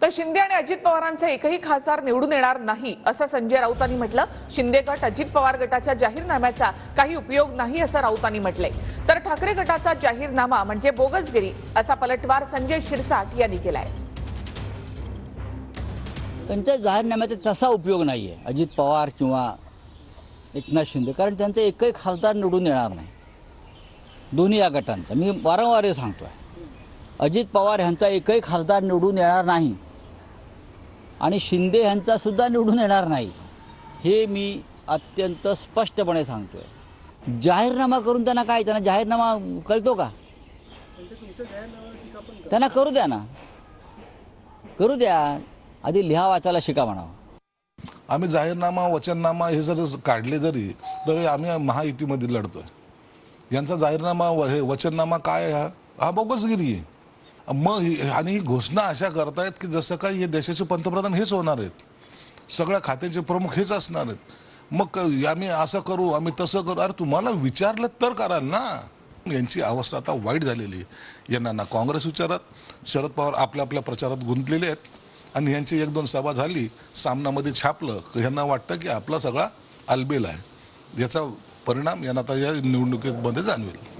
तर शिंदे आणि अजित पवारांचे एकही खासदार निवडून येणार नाही असं संजय राऊतांनी म्हटलं। शिंदे गट अजित पवार गटाच्या जाहीरनाम्याचा काही उपयोग नाही असं राऊतांनी म्हटलंय। तर ठाकरे गटाचा जाहीरनामा म्हणजे बोगसगिरी असा पलटवार संजय शिरसाट यांनी केलाय। त्यांच्या जाहीरनाम्याचा तसा उपयोग नाहीये अजित पवार किंवा एकनाथ शिंदे, कारण त्यांचे एकही खासदार निवडून येणार नाही दोन्ही या गटांचा। मी वारंवार हे सांगतोय, अजित पवार यांचा एकही खासदार निवडून येणार नाही आणि शिंदे यांचा सुद्धा निवडून येणार नाही, हे मी अत्यंत स्पष्टपणे सांगतोय। जाहीरनामा करून त्यांना काय, त्यांना जाहीरनामा कळतो का? त्यांना करू द्या ना, करू द्या, आधी लिहा वाचायला शिका म्हणावं। आम्ही जाहीरनामा वचननामा हे जर काढले जरी तरी आम्ही महायुतीमध्ये लढतोय। यांचा जाहीरनामा वचननामा काय हा बोगसगिरी आहे। मग आणि ही घोषणा अशा करतायत की जसं काही हे देशाचे पंतप्रधान हेच होणार आहेत, सगळ्या खात्याचे प्रमुख हेच असणार आहेत। मग आम्ही असं करू, आम्ही तसं करू, अरे तुम्हाला विचारलं तर कराल ना। यांची अवस्था आता वाईट झालेली आहे। यांना ना काँग्रेस विचारात, शरद पवार आपल्या आपल्या प्रचारात गुंतलेले आहेत आणि यांची एक दोन सभा झाली, सामनामध्ये छापलं, यांना वाटतं की आपला सगळा अलबेल आहे। याचा परिणाम यांना आता या निवडणुकीमध्ये जाणवेल।